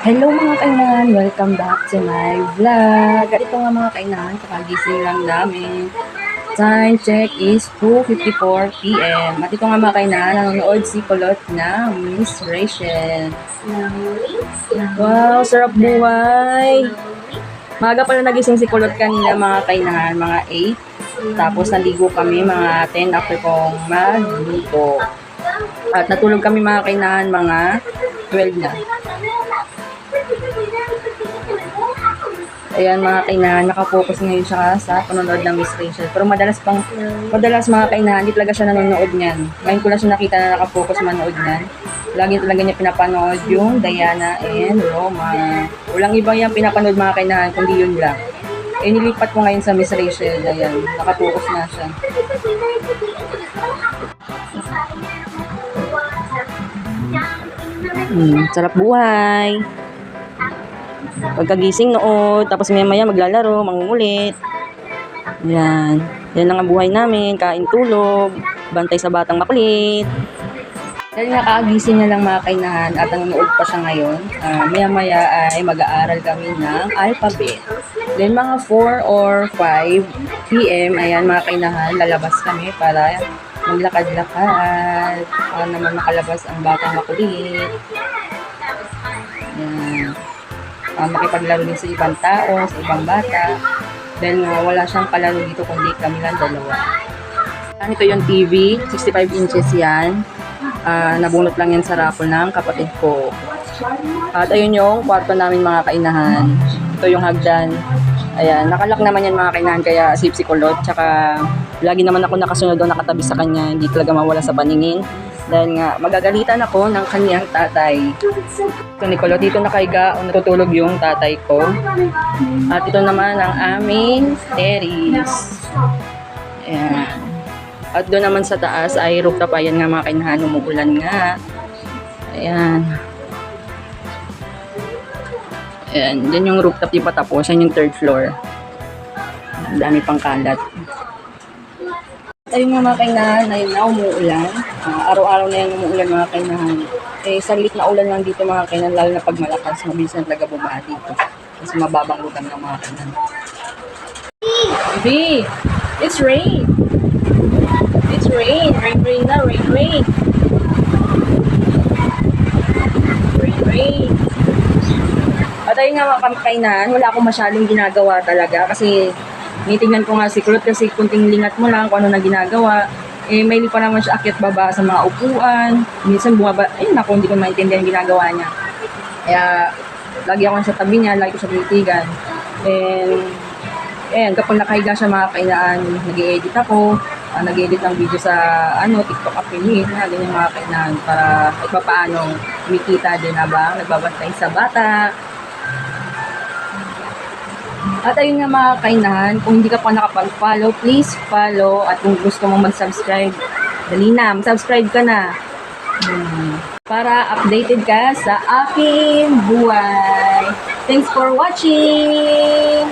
Hello mga kainan! Welcome back to my vlog! Ito nga mga kainan, kakagising lang namin. Time check is 2:54 PM. At ito nga mga kainan, nanonood si Kulot na Miss Rachel. Wow, sarap buhay! Maga pala nagising si Kulot kanina mga kainan, mga 8. Tapos naligo kami mga 10 after kong magluto. At natulog kami mga kainan, mga 12 na. Ayan mga kainahan, nakafocus ngayon siya sa panonood ng Miss Rachel. Pero madalas mga kainahan, hindi talaga siya nanonood niyan. Ngayon ko lang siya nakita na nakafocus manood niyan. Lagi talaga niya pinapanood yung Diana and Roma. Walang iba yung pinapanood mga kainahan, kundi yun lang. Eh nilipat ko ngayon sa Miss Rachel. Ayan, nakafocus na siya. Sarap buhay. Pagkagising noon, tapos maya maglalaro, mangungulit. Yan. Yan lang ang buhay namin, kain tulog, bantay sa batang makulit. Dahil nakakagising niya lang mga kainahan at nanonood pa siya ngayon, maya ay mag-aaral kami ng alphabet. Then mga 4 or 5 PM, ayan mga kainahan, lalabas kami para maglakad-lakad, para naman makalabas ang batang makulit. Yan. Makipaglaro din sa ibang tao, sa ibang bata. Dahil wala siyang kalaro dito kundi kami lang dalawa. Ito yung TV, 65 inches yan. Nabunot lang yan sa raffle ng kapatid ko. At ayun yung kwarto namin mga kainahan. Ito yung hagdan. Ayan, nakalak naman yan mga kainahan kaya safe si Kulot. Tsaka lagi naman ako nakasunod doon, nakatabi sa kanya. Hindi talaga mawala sa paningin. Dahil nga, magagalitan ako ng kanyang tatay. So, Nicolot, dito nakahiga o natutulog yung tatay ko. At ito naman ang aming terrace. Ayan. At doon naman sa taas ay rooftop. Ayan nga mga kainahan, umuulan nga. Ayan. Ayan, dyan yung rooftop di pa tapos. Yan yung third floor. Ang dami pang kalat. Ayun nga mga kainahan, ayun na umuulan. Araw-araw na yung umuulan mga kainahan. Eh, saglit na ulan lang dito mga kainahan, lalo na pag malakas, mabilis na talaga bumaha dito. Kasi mababang lugar ng mga kainahan. Baby, it's rain! It's rain! Rain na, rain! Rain! At ayun nga mga kainahan, wala akong masyadong ginagawa talaga kasi tinitingnan ko nga si Kulot kasi kunting lingat mo lang kung ano na ginagawa. Eh, may pa naman siya akyat baba sa mga upuan. Minsan bumaba, naku, hindi ko maintindihan yung ginagawa niya. Kaya, lagi ako sa tabi niya, lagi ko siya tinitigan. And, kapag nakahiga siya mga kainaan, nag-i-edit ako. Nag-edit ng video sa, TikTok affiliate, ganyan mga kainaan, para kahit pa paano, kumikita din habang nagbabantay sa bata. At ayun nga mga kainahan, kung hindi ka pa nakapag-follow, please follow. At kung gusto mong mag-subscribe, dali na, mag-subscribe ka na. Para updated ka sa aking buhay. Thanks for watching!